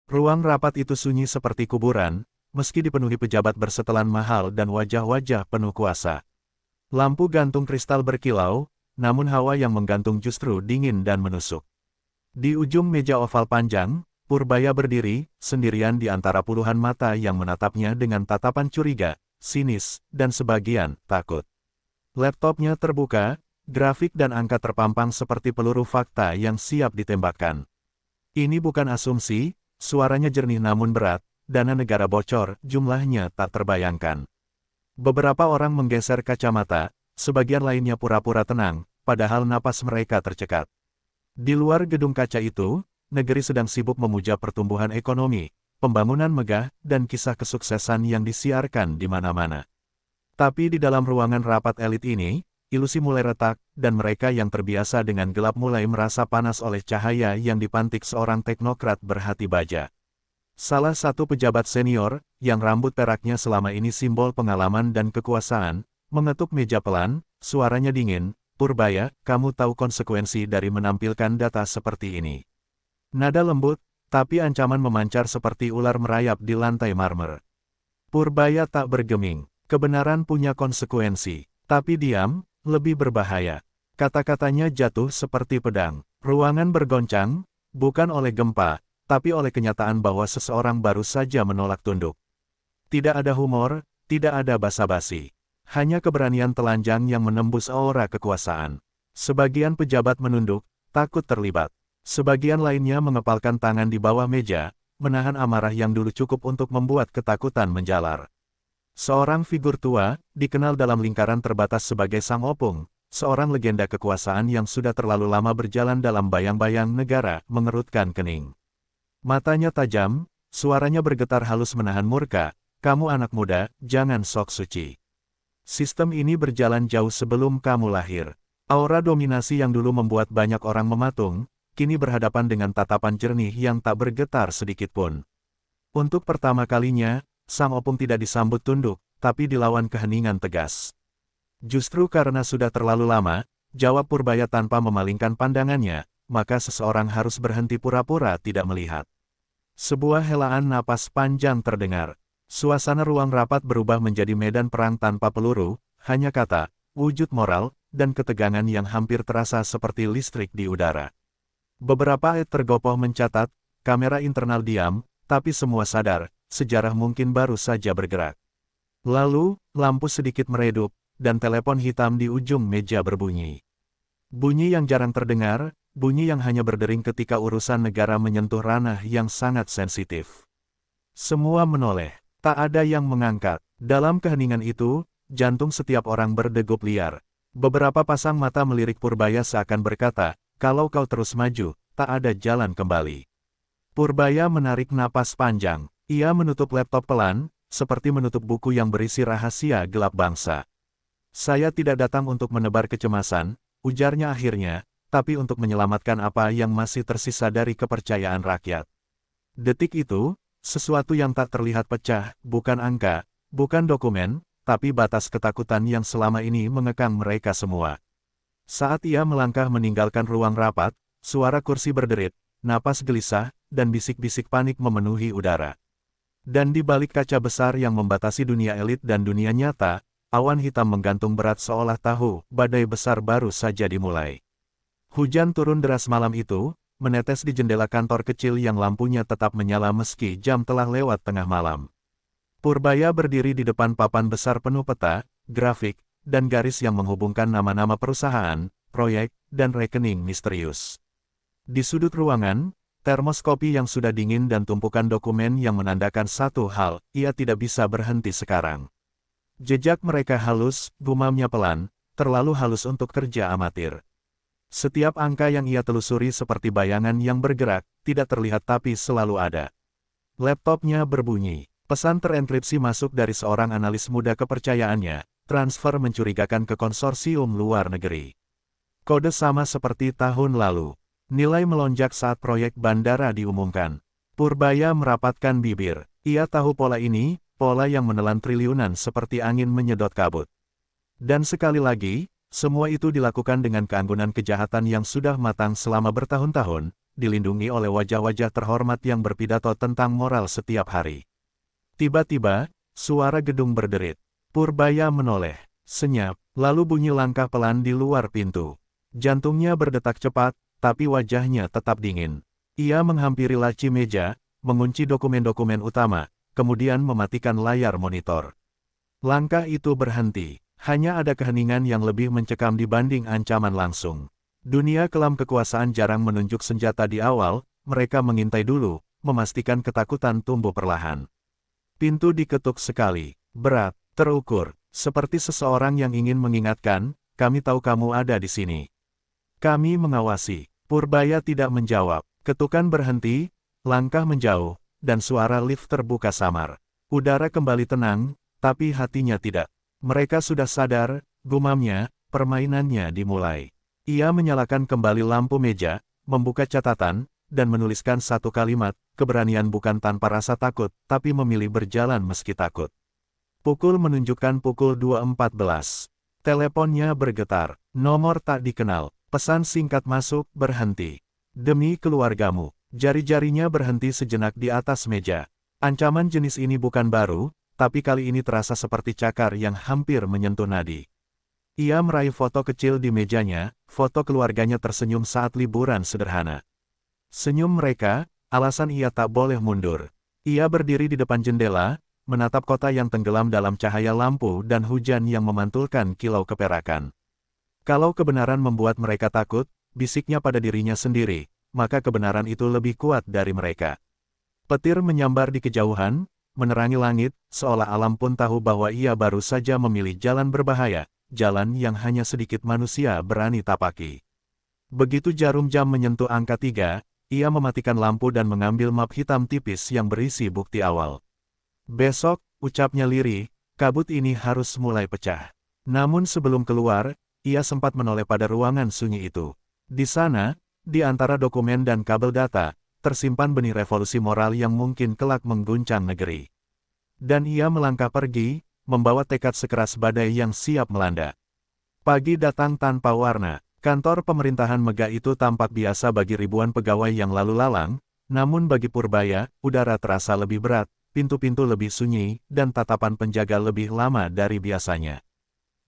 Ruang rapat itu sunyi seperti kuburan, meski dipenuhi pejabat bersetelan mahal dan wajah-wajah penuh kuasa. Lampu gantung kristal berkilau, namun hawa yang menggantung justru dingin dan menusuk. Di ujung meja oval panjang, Purbaya berdiri, sendirian di antara puluhan mata yang menatapnya dengan tatapan curiga, sinis, dan sebagian takut. Laptopnya terbuka, grafik dan angka terpampang seperti peluru fakta yang siap ditembakkan. Ini bukan asumsi, suaranya jernih namun berat, dana negara bocor, jumlahnya tak terbayangkan. Beberapa orang menggeser kacamata, sebagian lainnya pura-pura tenang, padahal napas mereka tercekat. Di luar gedung kaca itu, negeri sedang sibuk memuja pertumbuhan ekonomi, pembangunan megah, dan kisah kesuksesan yang disiarkan di mana-mana. Tapi di dalam ruangan rapat elit ini, ilusi mulai retak, dan mereka yang terbiasa dengan gelap mulai merasa panas oleh cahaya yang dipantik seorang teknokrat berhati baja. Salah satu pejabat senior, yang rambut peraknya selama ini simbol pengalaman dan kekuasaan, mengetuk meja pelan, suaranya dingin, "Purbaya, kamu tahu konsekuensi dari menampilkan data seperti ini." Nada lembut, tapi ancaman memancar seperti ular merayap di lantai marmer. Purbaya tak bergeming. Kebenaran punya konsekuensi. Tapi diam, lebih berbahaya. Kata-katanya jatuh seperti pedang. Ruangan bergoncang, bukan oleh gempa, tapi oleh kenyataan bahwa seseorang baru saja menolak tunduk. Tidak ada humor, tidak ada basa-basi. Hanya keberanian telanjang yang menembus aura kekuasaan. Sebagian pejabat menunduk, takut terlibat. Sebagian lainnya mengepalkan tangan di bawah meja, menahan amarah yang dulu cukup untuk membuat ketakutan menjalar. Seorang figur tua, dikenal dalam lingkaran terbatas sebagai Sang Opung, seorang legenda kekuasaan yang sudah terlalu lama berjalan dalam bayang-bayang negara, mengerutkan kening. Matanya tajam, suaranya bergetar halus menahan murka, "Kamu anak muda, jangan sok suci. Sistem ini berjalan jauh sebelum kamu lahir." Aura dominasi yang dulu membuat banyak orang mematung, kini berhadapan dengan tatapan jernih yang tak bergetar sedikitpun. Untuk pertama kalinya, Sang Opung tidak disambut tunduk, tapi dilawan keheningan tegas. "Justru karena sudah terlalu lama," jawab Purbaya tanpa memalingkan pandangannya, "maka seseorang harus berhenti pura-pura tidak melihat." Sebuah helaan napas panjang terdengar. Suasana ruang rapat berubah menjadi medan perang tanpa peluru, hanya kata, wujud moral, dan ketegangan yang hampir terasa seperti listrik di udara. Beberapa tergopoh mencatat, kamera internal diam, tapi semua sadar, sejarah mungkin baru saja bergerak. Lalu, lampu sedikit meredup, dan telepon hitam di ujung meja berbunyi. Bunyi yang jarang terdengar, bunyi yang hanya berdering ketika urusan negara menyentuh ranah yang sangat sensitif. Semua menoleh, tak ada yang mengangkat. Dalam keheningan itu, jantung setiap orang berdegup liar. Beberapa pasang mata melirik Purbaya seakan berkata, "Kalau kau terus maju, tak ada jalan kembali." Purbaya menarik napas panjang. Ia menutup laptop pelan, seperti menutup buku yang berisi rahasia gelap bangsa. "Saya tidak datang untuk menebar kecemasan," ujarnya akhirnya, "tapi untuk menyelamatkan apa yang masih tersisa dari kepercayaan rakyat." Detik itu, sesuatu yang tak terlihat pecah, bukan angka, bukan dokumen, tapi batas ketakutan yang selama ini mengekang mereka semua. Saat ia melangkah meninggalkan ruang rapat, suara kursi berderit, napas gelisah, dan bisik-bisik panik memenuhi udara. Dan di balik kaca besar yang membatasi dunia elit dan dunia nyata, awan hitam menggantung berat seolah tahu, badai besar baru saja dimulai. Hujan turun deras malam itu, menetes di jendela kantor kecil yang lampunya tetap menyala meski jam telah lewat tengah malam. Purbaya berdiri di depan papan besar penuh peta, grafik, dan garis yang menghubungkan nama-nama perusahaan, proyek, dan rekening misterius. Di sudut ruangan, termos kopi yang sudah dingin dan tumpukan dokumen yang menandakan satu hal, ia tidak bisa berhenti sekarang. Jejak mereka halus, gumamnya pelan, terlalu halus untuk kerja amatir. Setiap angka yang ia telusuri seperti bayangan yang bergerak, tidak terlihat tapi selalu ada. Laptopnya berbunyi. Pesan terenkripsi masuk dari seorang analis muda kepercayaannya, transfer mencurigakan ke konsorsium luar negeri. Kode sama seperti tahun lalu. Nilai melonjak saat proyek bandara diumumkan. Purbaya merapatkan bibir. Ia tahu pola ini, pola yang menelan triliunan seperti angin menyedot kabut. Dan sekali lagi, semua itu dilakukan dengan keanggunan kejahatan yang sudah matang selama bertahun-tahun, dilindungi oleh wajah-wajah terhormat yang berpidato tentang moral setiap hari. Tiba-tiba, suara gedung berderit. Purbaya menoleh, senyap, lalu bunyi langkah pelan di luar pintu. Jantungnya berdetak cepat, tapi wajahnya tetap dingin. Ia menghampiri laci meja, mengunci dokumen-dokumen utama, kemudian mematikan layar monitor. Langkah itu berhenti. Hanya ada keheningan yang lebih mencekam dibanding ancaman langsung. Dunia kelam kekuasaan jarang menunjuk senjata di awal, mereka mengintai dulu, memastikan ketakutan tumbuh perlahan. Pintu diketuk sekali, berat, terukur, seperti seseorang yang ingin mengingatkan, kami tahu kamu ada di sini. Kami mengawasi. Purbaya tidak menjawab, ketukan berhenti, langkah menjauh, dan suara lift terbuka samar. Udara kembali tenang, tapi hatinya tidak. Mereka sudah sadar, gumamnya, permainannya dimulai. Ia menyalakan kembali lampu meja, membuka catatan, dan menuliskan satu kalimat, keberanian bukan tanpa rasa takut, tapi memilih berjalan meski takut. Pukul menunjukkan pukul 2.14. Teleponnya bergetar, nomor tak dikenal, pesan singkat masuk, berhenti. Demi keluargamu, jari-jarinya berhenti sejenak di atas meja. Ancaman jenis ini bukan baru, tapi kali ini terasa seperti cakar yang hampir menyentuh nadi. Ia meraih foto kecil di mejanya, foto keluarganya tersenyum saat liburan sederhana. Senyum mereka, alasan ia tak boleh mundur. Ia berdiri di depan jendela, menatap kota yang tenggelam dalam cahaya lampu dan hujan yang memantulkan kilau keperakan. Kalau kebenaran membuat mereka takut, bisiknya pada dirinya sendiri, maka kebenaran itu lebih kuat dari mereka. Petir menyambar di kejauhan, menerangi langit, seolah alam pun tahu bahwa ia baru saja memilih jalan berbahaya, jalan yang hanya sedikit manusia berani tapaki. Begitu jarum jam menyentuh angka 3, ia mematikan lampu dan mengambil map hitam tipis yang berisi bukti awal. Besok, ucapnya lirih, kabut ini harus mulai pecah. Namun sebelum keluar, ia sempat menoleh pada ruangan sunyi itu. Di sana, di antara dokumen dan kabel data, tersimpan benih revolusi moral yang mungkin kelak mengguncang negeri. Dan ia melangkah pergi, membawa tekad sekeras badai yang siap melanda. Pagi datang tanpa warna, kantor pemerintahan megah itu tampak biasa bagi ribuan pegawai yang lalu lalang, namun bagi Purbaya, udara terasa lebih berat, pintu-pintu lebih sunyi, dan tatapan penjaga lebih lama dari biasanya.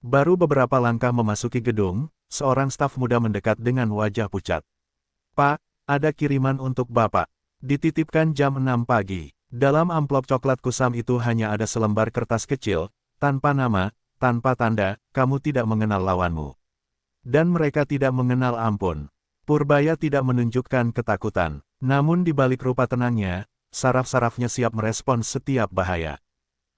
Baru beberapa langkah memasuki gedung, seorang staf muda mendekat dengan wajah pucat. "Pak, ada kiriman untuk Bapak." Dititipkan jam 6 pagi. Dalam amplop coklat kusam itu hanya ada selembar kertas kecil, tanpa nama, tanpa tanda, kamu tidak mengenal lawanmu. Dan mereka tidak mengenal ampun. Purbaya tidak menunjukkan ketakutan, namun di balik rupa tenangnya, saraf-sarafnya siap merespons setiap bahaya.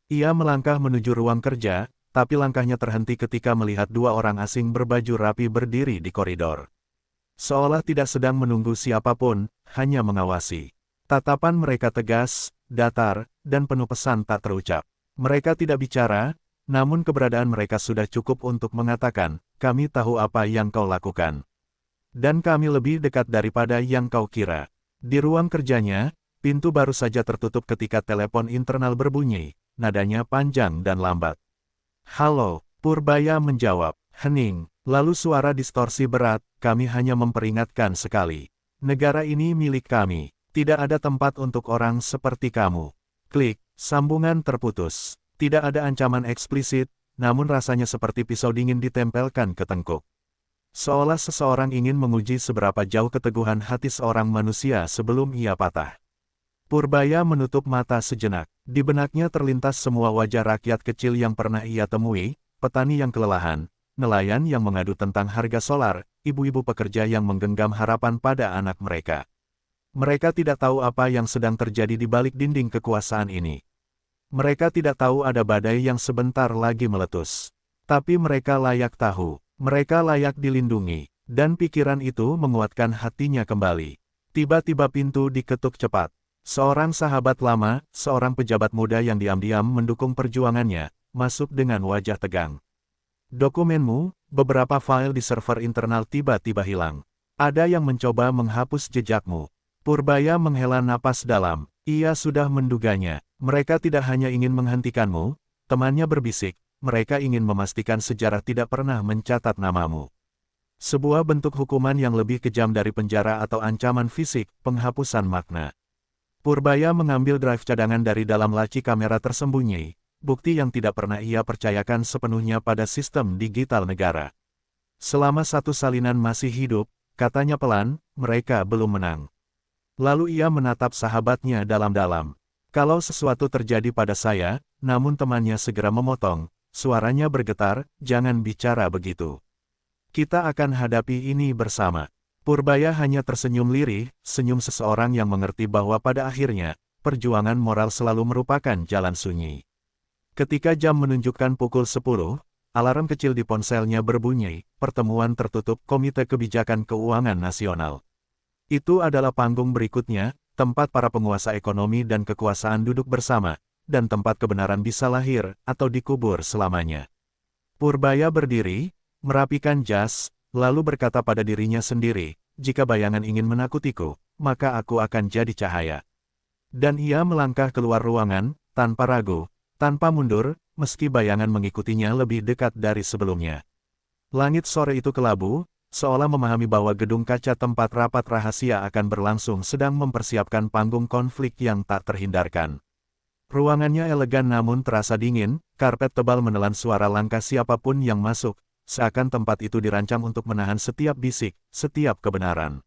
Ia melangkah menuju ruang kerja, tapi langkahnya terhenti ketika melihat dua orang asing berbaju rapi berdiri di koridor. Seolah tidak sedang menunggu siapapun, hanya mengawasi. Tatapan mereka tegas, datar, dan penuh pesan tak terucap. Mereka tidak bicara, namun keberadaan mereka sudah cukup untuk mengatakan, kami tahu apa yang kau lakukan. Dan kami lebih dekat daripada yang kau kira. Di ruang kerjanya, pintu baru saja tertutup ketika telepon internal berbunyi, nadanya panjang dan lambat. "Halo," Purbaya menjawab, hening. Lalu suara distorsi berat, "Kami hanya memperingatkan sekali. Negara ini milik kami. Tidak ada tempat untuk orang seperti kamu." Klik, sambungan terputus. Tidak ada ancaman eksplisit, namun rasanya seperti pisau dingin ditempelkan ke tengkuk. Seolah seseorang ingin menguji seberapa jauh keteguhan hati seorang manusia sebelum ia patah. Purbaya menutup mata sejenak. Di benaknya terlintas semua wajah rakyat kecil yang pernah ia temui, petani yang kelelahan, nelayan yang mengadu tentang harga solar, ibu-ibu pekerja yang menggenggam harapan pada anak mereka. Mereka tidak tahu apa yang sedang terjadi di balik dinding kekuasaan ini. Mereka tidak tahu ada badai yang sebentar lagi meletus. Tapi mereka layak tahu, mereka layak dilindungi, dan pikiran itu menguatkan hatinya kembali. Tiba-tiba pintu diketuk cepat. Seorang sahabat lama, seorang pejabat muda yang diam-diam mendukung perjuangannya, masuk dengan wajah tegang. "Dokumenmu, beberapa file di server internal tiba-tiba hilang. Ada yang mencoba menghapus jejakmu." Purbaya menghela napas dalam. Ia sudah menduganya. Mereka tidak hanya ingin menghentikanmu, temannya berbisik, mereka ingin memastikan sejarah tidak pernah mencatat namamu. Sebuah bentuk hukuman yang lebih kejam dari penjara atau ancaman fisik, penghapusan makna. Purbaya mengambil drive cadangan dari dalam laci kamera tersembunyi, bukti yang tidak pernah ia percayakan sepenuhnya pada sistem digital negara. Selama satu salinan masih hidup, katanya pelan, mereka belum menang. Lalu ia menatap sahabatnya dalam-dalam. Kalau sesuatu terjadi pada saya, namun temannya segera memotong, suaranya bergetar, jangan bicara begitu. Kita akan hadapi ini bersama. Purbaya hanya tersenyum lirih, senyum seseorang yang mengerti bahwa pada akhirnya, perjuangan moral selalu merupakan jalan sunyi. Ketika jam menunjukkan pukul 10, alarm kecil di ponselnya berbunyi, pertemuan tertutup Komite Kebijakan Keuangan Nasional. Itu adalah panggung berikutnya, tempat para penguasa ekonomi dan kekuasaan duduk bersama, dan tempat kebenaran bisa lahir, atau dikubur selamanya. Purbaya berdiri, merapikan jas, lalu berkata pada dirinya sendiri, jika bayangan ingin menakutiku, maka aku akan jadi cahaya. Dan ia melangkah keluar ruangan, tanpa ragu, tanpa mundur, meski bayangan mengikutinya lebih dekat dari sebelumnya. Langit sore itu kelabu, seolah memahami bahwa gedung kaca tempat rapat rahasia akan berlangsung sedang mempersiapkan panggung konflik yang tak terhindarkan. Ruangannya elegan namun terasa dingin, karpet tebal menelan suara langkah siapapun yang masuk, seakan tempat itu dirancang untuk menahan setiap bisik, setiap kebenaran.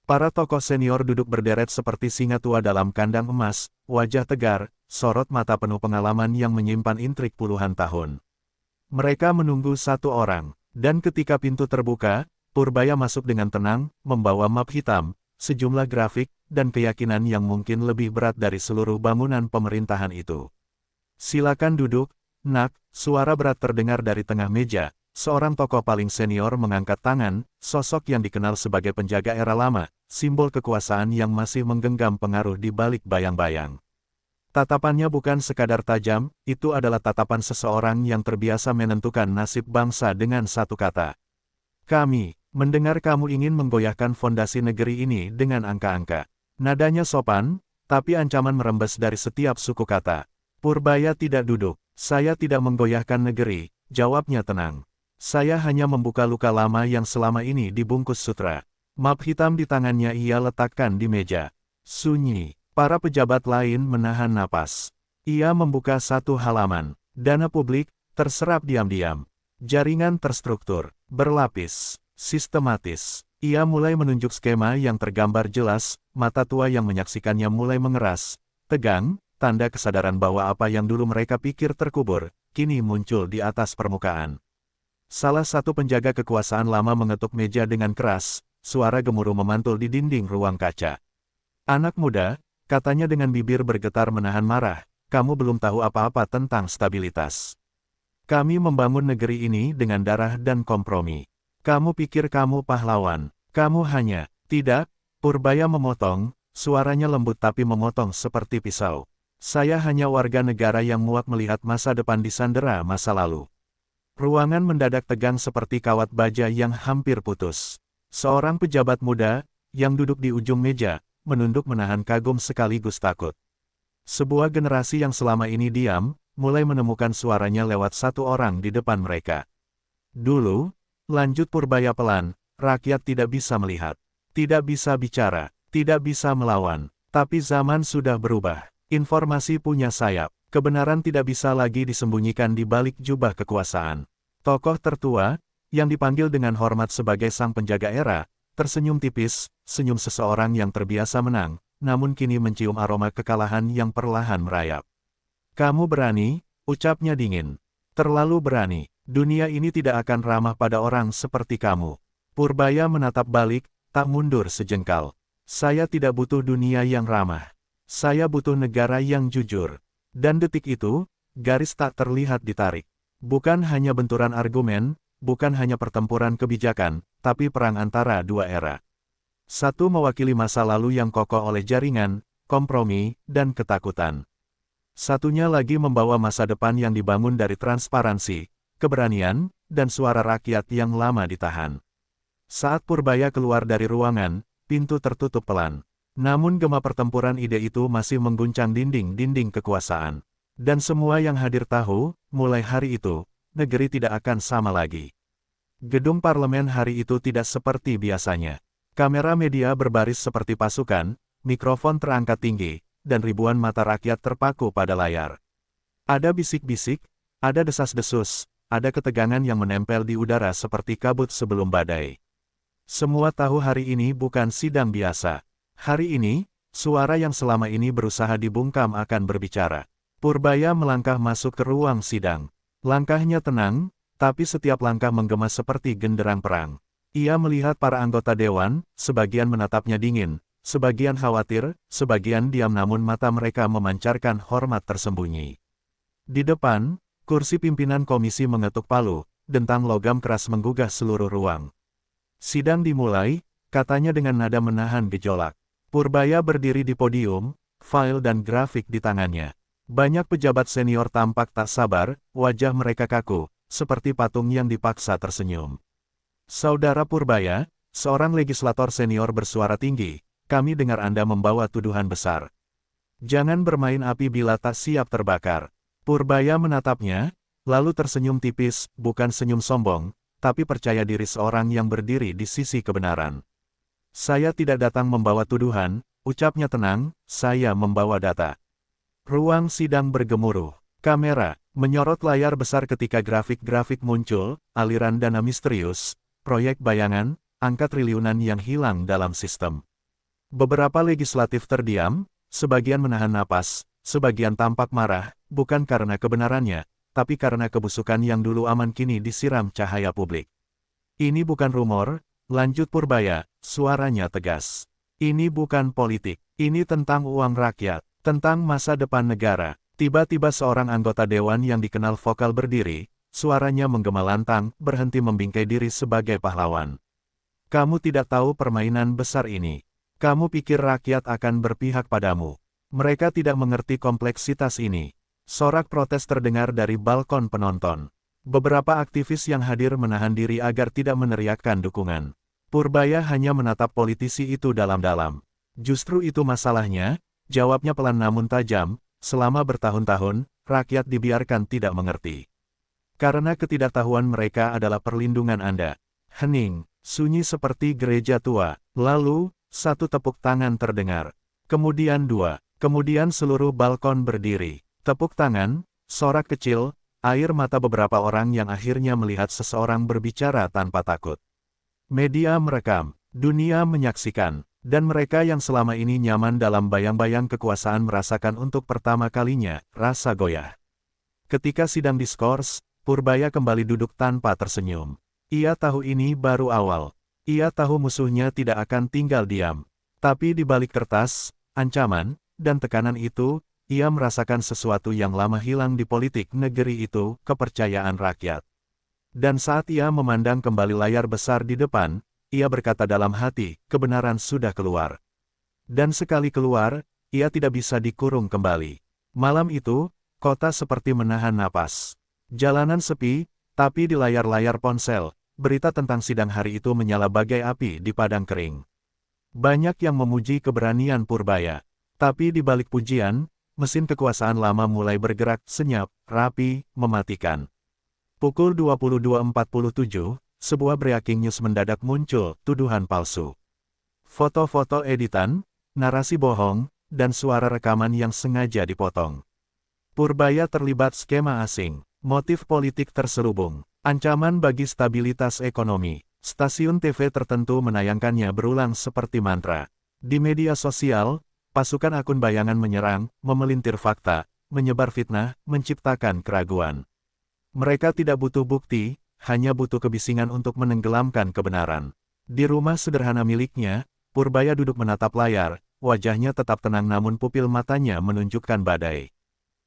Para tokoh senior duduk berderet seperti singa tua dalam kandang emas, wajah tegar, sorot mata penuh pengalaman yang menyimpan intrik puluhan tahun. Mereka menunggu satu orang, dan ketika pintu terbuka, Purbaya masuk dengan tenang, membawa map hitam, sejumlah grafik, dan keyakinan yang mungkin lebih berat dari seluruh bangunan pemerintahan itu. Silakan duduk, nak, suara berat terdengar dari tengah meja. Seorang tokoh paling senior mengangkat tangan, sosok yang dikenal sebagai penjaga era lama, simbol kekuasaan yang masih menggenggam pengaruh di balik bayang-bayang. Tatapannya bukan sekadar tajam, itu adalah tatapan seseorang yang terbiasa menentukan nasib bangsa dengan satu kata. Kami, mendengar kamu ingin menggoyahkan fondasi negeri ini dengan angka-angka. Nadanya sopan, tapi ancaman merembes dari setiap suku kata. Purbaya tidak duduk, saya tidak menggoyahkan negeri, jawabnya tenang. Saya hanya membuka luka lama yang selama ini dibungkus sutra. Map hitam di tangannya ia letakkan di meja. Sunyi, para pejabat lain menahan napas. Ia membuka satu halaman. Dana publik, terserap diam-diam. Jaringan terstruktur, berlapis, sistematis. Ia mulai menunjuk skema yang tergambar jelas, mata tua yang menyaksikannya mulai mengeras. Tegang, tanda kesadaran bahwa apa yang dulu mereka pikir terkubur, kini muncul di atas permukaan. Salah satu penjaga kekuasaan lama mengetuk meja dengan keras, suara gemuruh memantul di dinding ruang kaca. Anak muda, katanya dengan bibir bergetar menahan marah, kamu belum tahu apa-apa tentang stabilitas. Kami membangun negeri ini dengan darah dan kompromi. Kamu pikir kamu pahlawan, kamu hanya, tidak, Purbaya memotong, suaranya lembut tapi memotong seperti pisau. Saya hanya warga negara yang muak melihat masa depan disandera masa lalu. Ruangan mendadak tegang seperti kawat baja yang hampir putus. Seorang pejabat muda, yang duduk di ujung meja, menunduk menahan kagum sekaligus takut. Sebuah generasi yang selama ini diam, mulai menemukan suaranya lewat satu orang di depan mereka. Dulu, lanjut Purbaya pelan, rakyat tidak bisa melihat, tidak bisa bicara, tidak bisa melawan, tapi zaman sudah berubah. Informasi punya sayap. Kebenaran tidak bisa lagi disembunyikan di balik jubah kekuasaan. Tokoh tertua, yang dipanggil dengan hormat sebagai sang penjaga era, tersenyum tipis, senyum seseorang yang terbiasa menang, namun kini mencium aroma kekalahan yang perlahan merayap. Kamu berani, ucapnya dingin. Terlalu berani, dunia ini tidak akan ramah pada orang seperti kamu. Purbaya menatap balik, tak mundur sejengkal. Saya tidak butuh dunia yang ramah. Saya butuh negara yang jujur. Dan detik itu, garis tak terlihat ditarik. Bukan hanya benturan argumen, bukan hanya pertempuran kebijakan, tapi perang antara dua era. Satu mewakili masa lalu yang kokoh oleh jaringan, kompromi, dan ketakutan. Satunya lagi membawa masa depan yang dibangun dari transparansi, keberanian, dan suara rakyat yang lama ditahan. Saat Purbaya keluar dari ruangan, pintu tertutup pelan. Namun gema pertempuran ide itu masih mengguncang dinding-dinding kekuasaan. Dan semua yang hadir tahu, mulai hari itu, negeri tidak akan sama lagi. Gedung parlemen hari itu tidak seperti biasanya. Kamera media berbaris seperti pasukan, mikrofon terangkat tinggi, dan ribuan mata rakyat terpaku pada layar. Ada bisik-bisik, ada desas-desus, ada ketegangan yang menempel di udara seperti kabut sebelum badai. Semua tahu hari ini bukan sidang biasa. Hari ini, suara yang selama ini berusaha dibungkam akan berbicara. Purbaya melangkah masuk ke ruang sidang. Langkahnya tenang, tapi setiap langkah menggema seperti genderang perang. Ia melihat para anggota dewan, sebagian menatapnya dingin, sebagian khawatir, sebagian diam namun mata mereka memancarkan hormat tersembunyi. Di depan, kursi pimpinan komisi mengetuk palu, dentang logam keras menggugah seluruh ruang. Sidang dimulai, katanya dengan nada menahan gejolak. Purbaya berdiri di podium, file dan grafik di tangannya. Banyak pejabat senior tampak tak sabar, wajah mereka kaku, seperti patung yang dipaksa tersenyum. Saudara Purbaya, seorang legislator senior bersuara tinggi, kami dengar Anda membawa tuduhan besar. Jangan bermain api bila tak siap terbakar. Purbaya menatapnya, lalu tersenyum tipis, bukan senyum sombong, tapi percaya diri seorang yang berdiri di sisi kebenaran. Saya tidak datang membawa tuduhan, ucapnya tenang, saya membawa data. Ruang sidang bergemuruh. Kamera menyorot layar besar ketika grafik-grafik muncul, aliran dana misterius, proyek bayangan, angka triliunan yang hilang dalam sistem. Beberapa legislatif terdiam, sebagian menahan napas, sebagian tampak marah, bukan karena kebenarannya, tapi karena kebusukan yang dulu aman kini disiram cahaya publik. Ini bukan rumor, lanjut Purbaya, suaranya tegas. Ini bukan politik, ini tentang uang rakyat, tentang masa depan negara. Tiba-tiba seorang anggota dewan yang dikenal vokal berdiri, suaranya menggema lantang, berhenti membingkai diri sebagai pahlawan. Kamu tidak tahu permainan besar ini. Kamu pikir rakyat akan berpihak padamu. Mereka tidak mengerti kompleksitas ini. Sorak protes terdengar dari balkon penonton. Beberapa aktivis yang hadir menahan diri agar tidak meneriakkan dukungan. Purbaya hanya menatap politisi itu dalam-dalam. Justru itu masalahnya, jawabnya pelan namun tajam, selama bertahun-tahun, rakyat dibiarkan tidak mengerti. Karena ketidaktahuan mereka adalah perlindungan Anda. Hening, sunyi seperti gereja tua. Lalu, satu tepuk tangan terdengar. Kemudian dua. Kemudian seluruh balkon berdiri. Tepuk tangan, sorak kecil, air mata beberapa orang yang akhirnya melihat seseorang berbicara tanpa takut. Media merekam, dunia menyaksikan, dan mereka yang selama ini nyaman dalam bayang-bayang kekuasaan merasakan untuk pertama kalinya rasa goyah. Ketika sidang diskors, Purbaya kembali duduk tanpa tersenyum. Ia tahu ini baru awal. Ia tahu musuhnya tidak akan tinggal diam. Tapi di balik kertas, ancaman, dan tekanan itu, ia merasakan sesuatu yang lama hilang di politik negeri itu, kepercayaan rakyat. Dan saat ia memandang kembali layar besar di depan, ia berkata dalam hati, kebenaran sudah keluar. Dan sekali keluar, ia tidak bisa dikurung kembali. Malam itu, kota seperti menahan napas. Jalanan sepi, tapi di layar-layar ponsel, berita tentang sidang hari itu menyala bagai api di padang kering. Banyak yang memuji keberanian Purbaya. Tapi di balik pujian, mesin kekuasaan lama mulai bergerak, senyap, rapi, mematikan. Pukul 22.47, sebuah breaking news mendadak muncul, tuduhan palsu. Foto-foto editan, narasi bohong, dan suara rekaman yang sengaja dipotong. Purbaya terlibat skema asing, motif politik terselubung, ancaman bagi stabilitas ekonomi. Stasiun TV tertentu menayangkannya berulang seperti mantra. Di media sosial, pasukan akun bayangan menyerang, memelintir fakta, menyebar fitnah, menciptakan keraguan. Mereka tidak butuh bukti, hanya butuh kebisingan untuk menenggelamkan kebenaran. Di rumah sederhana miliknya, Purbaya duduk menatap layar, wajahnya tetap tenang namun pupil matanya menunjukkan badai.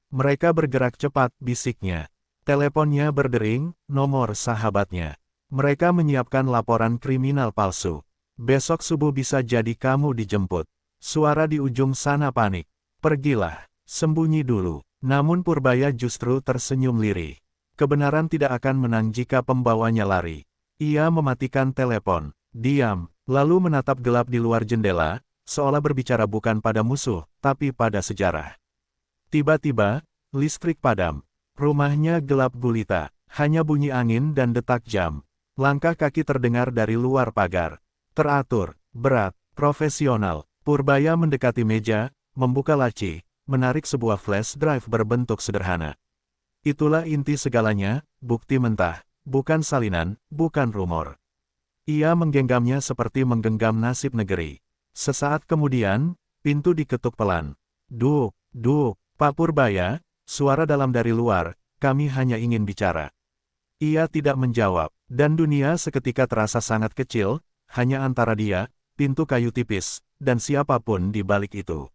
Mereka bergerak cepat, bisiknya. Teleponnya berdering, nomor sahabatnya. Mereka menyiapkan laporan kriminal palsu. Besok subuh bisa jadi kamu dijemput. Suara di ujung sana panik. Pergilah, sembunyi dulu. Namun Purbaya justru tersenyum lirih. Kebenaran tidak akan menang jika pembawanya lari. Ia mematikan telepon. Diam, lalu menatap gelap di luar jendela, seolah berbicara bukan pada musuh, tapi pada sejarah. Tiba-tiba, listrik padam. Rumahnya gelap gulita, hanya bunyi angin dan detak jam. Langkah kaki terdengar dari luar pagar. Teratur, berat, profesional. Purbaya mendekati meja, membuka laci, menarik sebuah flash drive berbentuk sederhana. Itulah inti segalanya, bukti mentah, bukan salinan, bukan rumor. Ia menggenggamnya seperti menggenggam nasib negeri. Sesaat kemudian, pintu diketuk pelan. Duk, duk, Pak Purbaya, suara dalam dari luar, kami hanya ingin bicara. Ia tidak menjawab, dan dunia seketika terasa sangat kecil, hanya antara dia, pintu kayu tipis, dan siapapun di balik itu.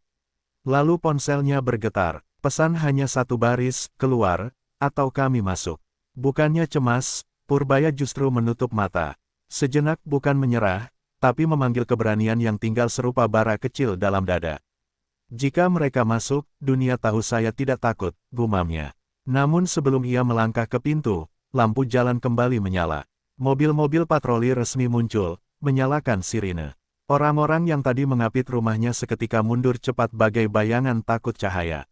Lalu ponselnya bergetar, pesan hanya satu baris, keluar, atau kami masuk. Bukannya cemas, Purbaya justru menutup mata. Sejenak bukan menyerah, tapi memanggil keberanian yang tinggal serupa bara kecil dalam dada. Jika mereka masuk, dunia tahu saya tidak takut, gumamnya. Namun sebelum ia melangkah ke pintu, lampu jalan kembali menyala. Mobil-mobil patroli resmi muncul, menyalakan sirine. Orang-orang yang tadi mengapit rumahnya seketika mundur cepat bagai bayangan takut cahaya.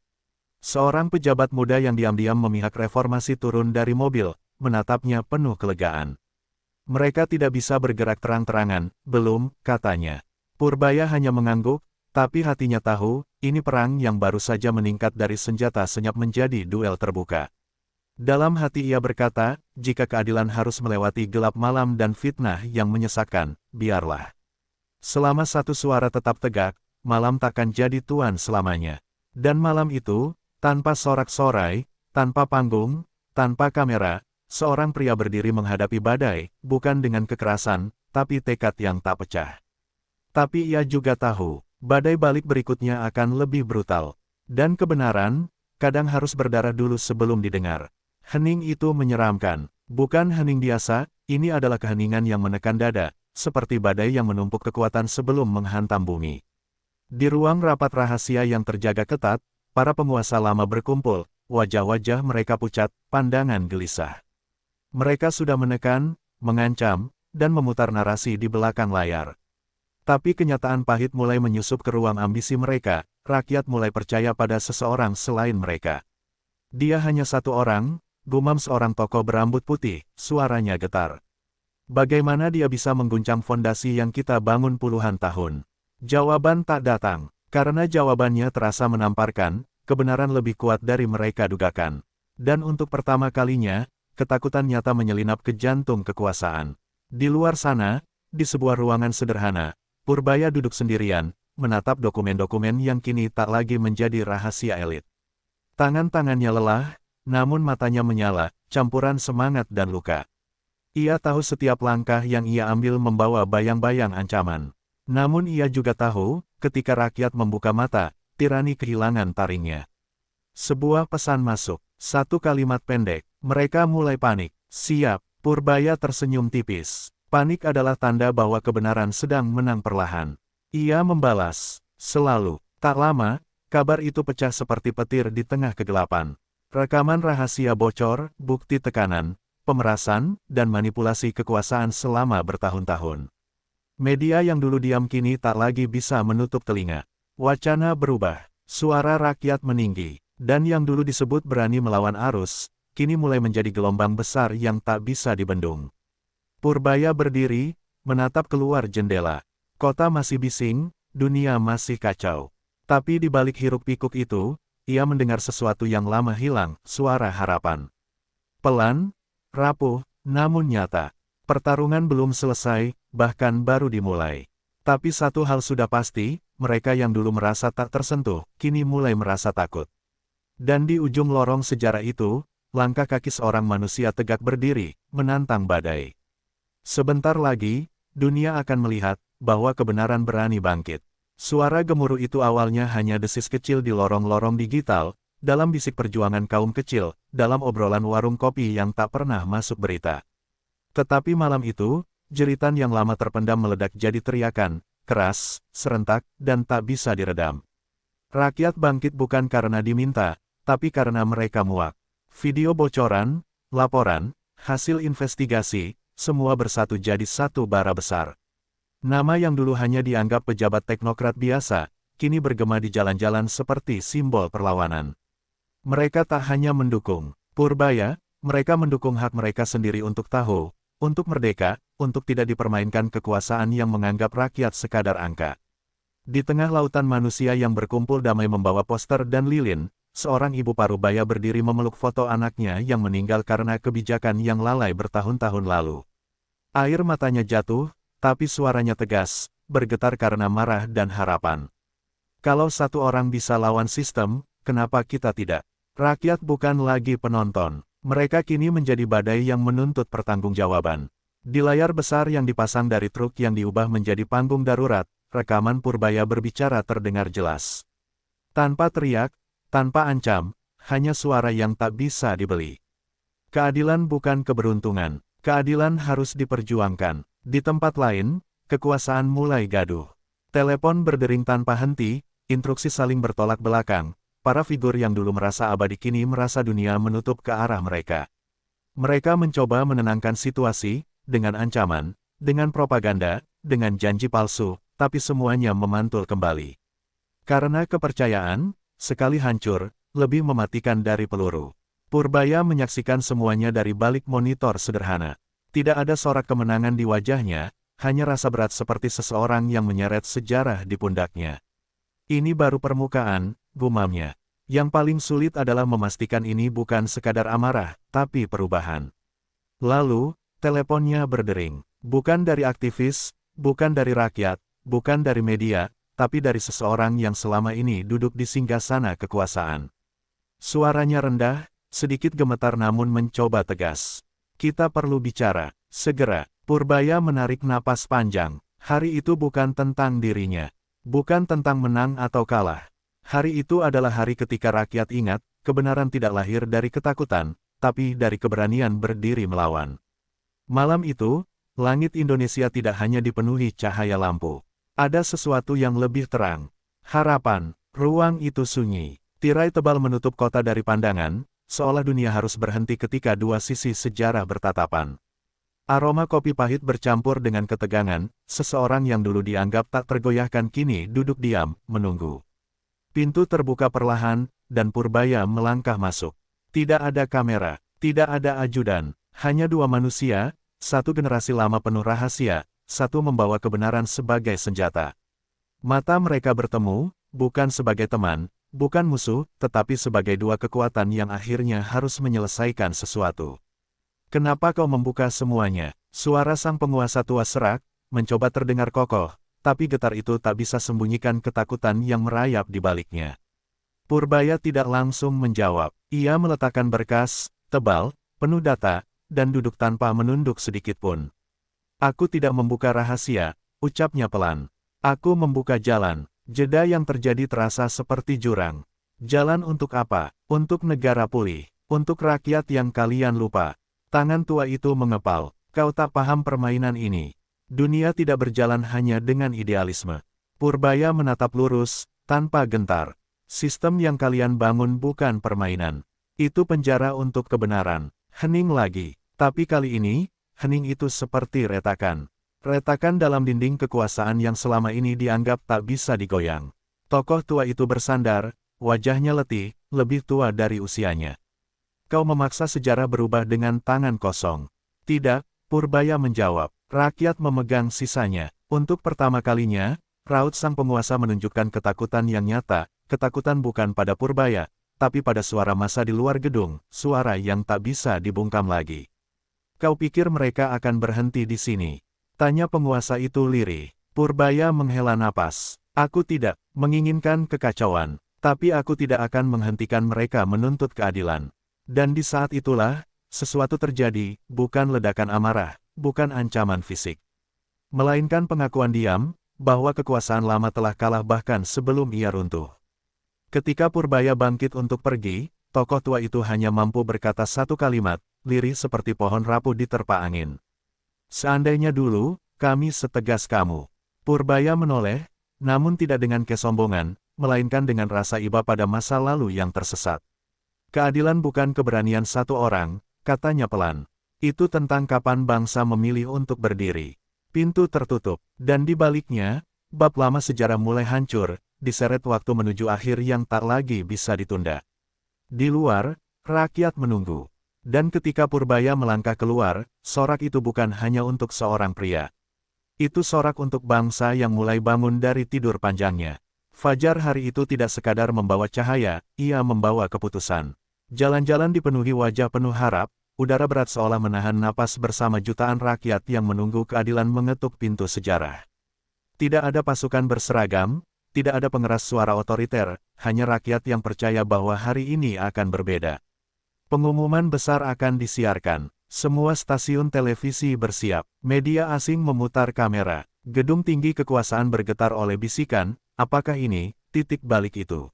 Seorang pejabat muda yang diam-diam memihak reformasi turun dari mobil, menatapnya penuh kelegaan. Mereka tidak bisa bergerak terang-terangan, belum, katanya. Purbaya hanya mengangguk, tapi hatinya tahu, ini perang yang baru saja meningkat dari senjata senyap menjadi duel terbuka. Dalam hati ia berkata, jika keadilan harus melewati gelap malam dan fitnah yang menyesakkan, biarlah. Selama satu suara tetap tegak, malam takkan jadi tuan selamanya. Dan malam itu, tanpa sorak-sorai, tanpa panggung, tanpa kamera, seorang pria berdiri menghadapi badai, bukan dengan kekerasan, tapi tekad yang tak pecah. Tapi ia juga tahu, badai balik berikutnya akan lebih brutal. Dan kebenaran, kadang harus berdarah dulu sebelum didengar. Hening itu menyeramkan. Bukan hening biasa, ini adalah keheningan yang menekan dada, seperti badai yang menumpuk kekuatan sebelum menghantam bumi. Di ruang rapat rahasia yang terjaga ketat, para penguasa lama berkumpul, wajah-wajah mereka pucat, pandangan gelisah. Mereka sudah menekan, mengancam, dan memutar narasi di belakang layar. Tapi kenyataan pahit mulai menyusup ke ruang ambisi mereka, rakyat mulai percaya pada seseorang selain mereka. Dia hanya satu orang, gumam seorang tokoh berambut putih, suaranya getar. Bagaimana dia bisa mengguncang fondasi yang kita bangun puluhan tahun? Jawaban tak datang, karena jawabannya terasa menamparkan, kebenaran lebih kuat dari mereka dugakan. Dan untuk pertama kalinya, ketakutan nyata menyelinap ke jantung kekuasaan. Di luar sana, di sebuah ruangan sederhana, Purbaya duduk sendirian, menatap dokumen-dokumen yang kini tak lagi menjadi rahasia elit. Tangan-tangannya lelah, namun matanya menyala, campuran semangat dan luka. Ia tahu setiap langkah yang ia ambil membawa bayang-bayang ancaman. Namun ia juga tahu, ketika rakyat membuka mata, tirani kehilangan taringnya. Sebuah pesan masuk, satu kalimat pendek, mereka mulai panik. Siap, Purbaya tersenyum tipis. Panik adalah tanda bahwa kebenaran sedang menang perlahan. Ia membalas, selalu. Tak lama, kabar itu pecah seperti petir di tengah kegelapan. Rekaman rahasia bocor, bukti tekanan, pemerasan, dan manipulasi kekuasaan selama bertahun-tahun. Media yang dulu diam kini tak lagi bisa menutup telinga. Wacana berubah, suara rakyat meninggi, dan yang dulu disebut berani melawan arus, kini mulai menjadi gelombang besar yang tak bisa dibendung. Purbaya berdiri, menatap keluar jendela. Kota masih bising, dunia masih kacau. Tapi di balik hiruk-pikuk itu, ia mendengar sesuatu yang lama hilang, suara harapan. Pelan, rapuh, namun nyata. Pertarungan belum selesai, bahkan baru dimulai. Tapi satu hal sudah pasti, mereka yang dulu merasa tak tersentuh, kini mulai merasa takut. Dan di ujung lorong sejarah itu, langkah kaki seorang manusia tegak berdiri, menantang badai. Sebentar lagi, dunia akan melihat, bahwa kebenaran berani bangkit. Suara gemuruh itu awalnya hanya desis kecil di lorong-lorong digital, dalam bisik perjuangan kaum kecil, dalam obrolan warung kopi yang tak pernah masuk berita. Tetapi malam itu, jeritan yang lama terpendam meledak jadi teriakan, keras, serentak, dan tak bisa diredam. Rakyat bangkit bukan karena diminta, tapi karena mereka muak. Video bocoran, laporan, hasil investigasi, semua bersatu jadi satu bara besar. Nama yang dulu hanya dianggap pejabat teknokrat biasa, kini bergema di jalan-jalan seperti simbol perlawanan. Mereka tak hanya mendukung Purbaya, mereka mendukung hak mereka sendiri untuk tahu, untuk merdeka, untuk tidak dipermainkan kekuasaan yang menganggap rakyat sekadar angka. Di tengah lautan manusia yang berkumpul damai membawa poster dan lilin, seorang ibu parubaya berdiri memeluk foto anaknya yang meninggal karena kebijakan yang lalai bertahun-tahun lalu. Air matanya jatuh, tapi suaranya tegas, bergetar karena marah dan harapan. Kalau satu orang bisa lawan sistem, kenapa kita tidak? Rakyat bukan lagi penonton. Mereka kini menjadi badai yang menuntut pertanggungjawaban. Di layar besar yang dipasang dari truk yang diubah menjadi panggung darurat, rekaman Purbaya berbicara terdengar jelas. Tanpa teriak, tanpa ancam, hanya suara yang tak bisa dibeli. Keadilan bukan keberuntungan. Keadilan harus diperjuangkan. Di tempat lain, kekuasaan mulai gaduh. Telepon berdering tanpa henti, instruksi saling bertolak belakang. Para figur yang dulu merasa abadi kini merasa dunia menutup ke arah mereka. Mereka mencoba menenangkan situasi, dengan ancaman, dengan propaganda, dengan janji palsu, tapi semuanya memantul kembali. Karena kepercayaan, sekali hancur, lebih mematikan dari peluru. Purbaya menyaksikan semuanya dari balik monitor sederhana. Tidak ada sorak kemenangan di wajahnya, hanya rasa berat seperti seseorang yang menyeret sejarah di pundaknya. Ini baru permukaan, gumamnya. Yang paling sulit adalah memastikan ini bukan sekadar amarah, tapi perubahan. Lalu, teleponnya berdering. Bukan dari aktivis, bukan dari rakyat, bukan dari media, tapi dari seseorang yang selama ini duduk di singgasana kekuasaan. Suaranya rendah, sedikit gemetar namun mencoba tegas. Kita perlu bicara, segera. Purbaya menarik napas panjang. Hari itu bukan tentang dirinya. Bukan tentang menang atau kalah. Hari itu adalah hari ketika rakyat ingat, kebenaran tidak lahir dari ketakutan, tapi dari keberanian berdiri melawan. Malam itu, langit Indonesia tidak hanya dipenuhi cahaya lampu. Ada sesuatu yang lebih terang. Harapan, ruang itu sunyi. Tirai tebal menutup kota dari pandangan, seolah dunia harus berhenti ketika dua sisi sejarah bertatapan. Aroma kopi pahit bercampur dengan ketegangan, seseorang yang dulu dianggap tak tergoyahkan kini duduk diam, menunggu. Pintu terbuka perlahan, dan Purbaya melangkah masuk. Tidak ada kamera, tidak ada ajudan, hanya dua manusia, satu generasi lama penuh rahasia, satu membawa kebenaran sebagai senjata. Mata mereka bertemu, bukan sebagai teman, bukan musuh, tetapi sebagai dua kekuatan yang akhirnya harus menyelesaikan sesuatu. Kenapa kau membuka semuanya? Suara sang penguasa tua serak, mencoba terdengar kokoh, tapi getar itu tak bisa sembunyikan ketakutan yang merayap di baliknya. Purbaya tidak langsung menjawab. Ia meletakkan berkas, tebal, penuh data, dan duduk tanpa menunduk sedikitpun. Aku tidak membuka rahasia, ucapnya pelan. Aku membuka jalan. Jeda yang terjadi terasa seperti jurang. Jalan untuk apa? Untuk negara pulih. Untuk rakyat yang kalian lupa. Tangan tua itu mengepal. Kau tak paham permainan ini. Dunia tidak berjalan hanya dengan idealisme. Purbaya menatap lurus, tanpa gentar. Sistem yang kalian bangun bukan permainan. Itu penjara untuk kebenaran. Hening lagi. Tapi kali ini, hening itu seperti retakan. Retakan dalam dinding kekuasaan yang selama ini dianggap tak bisa digoyang. Tokoh tua itu bersandar, wajahnya letih, lebih tua dari usianya. Kau memaksa sejarah berubah dengan tangan kosong. Tidak, Purbaya menjawab. Rakyat memegang sisanya. Untuk pertama kalinya, raut sang penguasa menunjukkan ketakutan yang nyata, ketakutan bukan pada Purbaya, tapi pada suara massa di luar gedung, suara yang tak bisa dibungkam lagi. Kau pikir mereka akan berhenti di sini? Tanya penguasa itu lirih. Purbaya menghela napas. Aku tidak menginginkan kekacauan, tapi aku tidak akan menghentikan mereka menuntut keadilan. Dan di saat itulah, sesuatu terjadi, bukan ledakan amarah, bukan ancaman fisik. Melainkan pengakuan diam, bahwa kekuasaan lama telah kalah bahkan sebelum ia runtuh. Ketika Purbaya bangkit untuk pergi, tokoh tua itu hanya mampu berkata satu kalimat, lirih seperti pohon rapuh diterpa angin. Seandainya dulu, kami setegas kamu. Purbaya menoleh, namun tidak dengan kesombongan, melainkan dengan rasa iba pada masa lalu yang tersesat. Keadilan bukan keberanian satu orang, katanya pelan. Itu tentang kapan bangsa memilih untuk berdiri. Pintu tertutup, dan di baliknya, bab lama sejarah mulai hancur, diseret waktu menuju akhir yang tak lagi bisa ditunda. Di luar, rakyat menunggu. Dan ketika Purbaya melangkah keluar, sorak itu bukan hanya untuk seorang pria. Itu sorak untuk bangsa yang mulai bangun dari tidur panjangnya. Fajar hari itu tidak sekadar membawa cahaya, ia membawa keputusan. Jalan-jalan dipenuhi wajah penuh harap, udara berat seolah menahan napas bersama jutaan rakyat yang menunggu keadilan mengetuk pintu sejarah. Tidak ada pasukan berseragam, tidak ada pengeras suara otoriter, hanya rakyat yang percaya bahwa hari ini akan berbeda. Pengumuman besar akan disiarkan. Semua stasiun televisi bersiap. Media asing memutar kamera. Gedung tinggi kekuasaan bergetar oleh bisikan, apakah ini titik balik itu?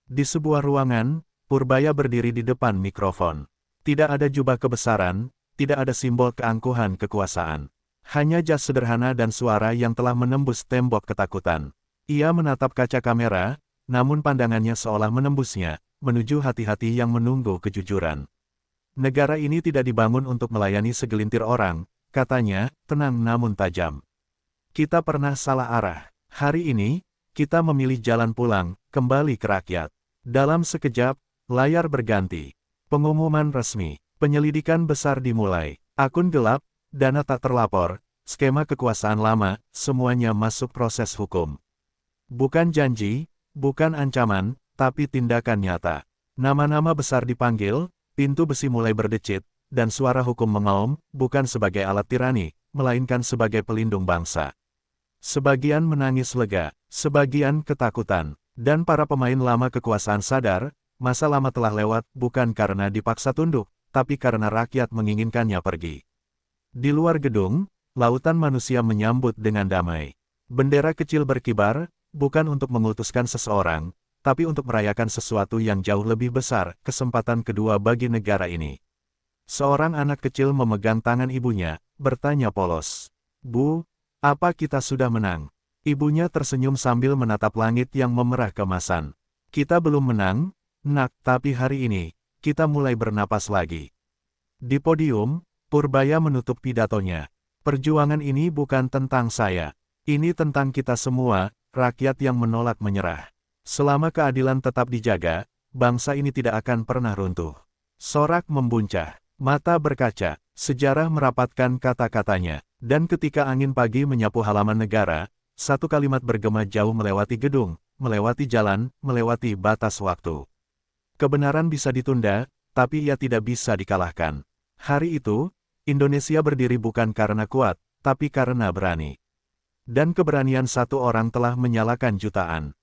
Di sebuah ruangan, Purbaya berdiri di depan mikrofon. Tidak ada jubah kebesaran, tidak ada simbol keangkuhan kekuasaan. Hanya jas sederhana dan suara yang telah menembus tembok ketakutan. Ia menatap kaca kamera, namun pandangannya seolah menembusnya, menuju hati-hati yang menunggu kejujuran. Negara ini tidak dibangun untuk melayani segelintir orang, katanya, tenang namun tajam. Kita pernah salah arah. Hari ini, kita memilih jalan pulang, kembali ke rakyat. Dalam sekejap, layar berganti. Pengumuman resmi, penyelidikan besar dimulai. Akun gelap, dana tak terlapor, skema kekuasaan lama, semuanya masuk proses hukum. Bukan janji, bukan ancaman, tapi tindakan nyata. Nama-nama besar dipanggil, pintu besi mulai berdecit, dan suara hukum mengaum, bukan sebagai alat tirani, melainkan sebagai pelindung bangsa. Sebagian menangis lega, sebagian ketakutan, dan para pemain lama kekuasaan sadar, masa lama telah lewat bukan karena dipaksa tunduk, tapi karena rakyat menginginkannya pergi. Di luar gedung, lautan manusia menyambut dengan damai. Bendera kecil berkibar, bukan untuk mengutuskan seseorang, tapi untuk merayakan sesuatu yang jauh lebih besar, kesempatan kedua bagi negara ini. Seorang anak kecil memegang tangan ibunya, bertanya polos. Bu, apa kita sudah menang? Ibunya tersenyum sambil menatap langit yang memerah kemasan. Kita belum menang, nak, tapi hari ini, kita mulai bernapas lagi. Di podium, Purbaya menutup pidatonya. Perjuangan ini bukan tentang saya. Ini tentang kita semua, rakyat yang menolak menyerah. Selama keadilan tetap dijaga, bangsa ini tidak akan pernah runtuh. Sorak membuncah, mata berkaca, sejarah merapatkan kata-katanya, dan ketika angin pagi menyapu halaman negara, satu kalimat bergema jauh melewati gedung, melewati jalan, melewati batas waktu. Kebenaran bisa ditunda, tapi ia tidak bisa dikalahkan. Hari itu, Indonesia berdiri bukan karena kuat, tapi karena berani. Dan keberanian satu orang telah menyalakan jutaan.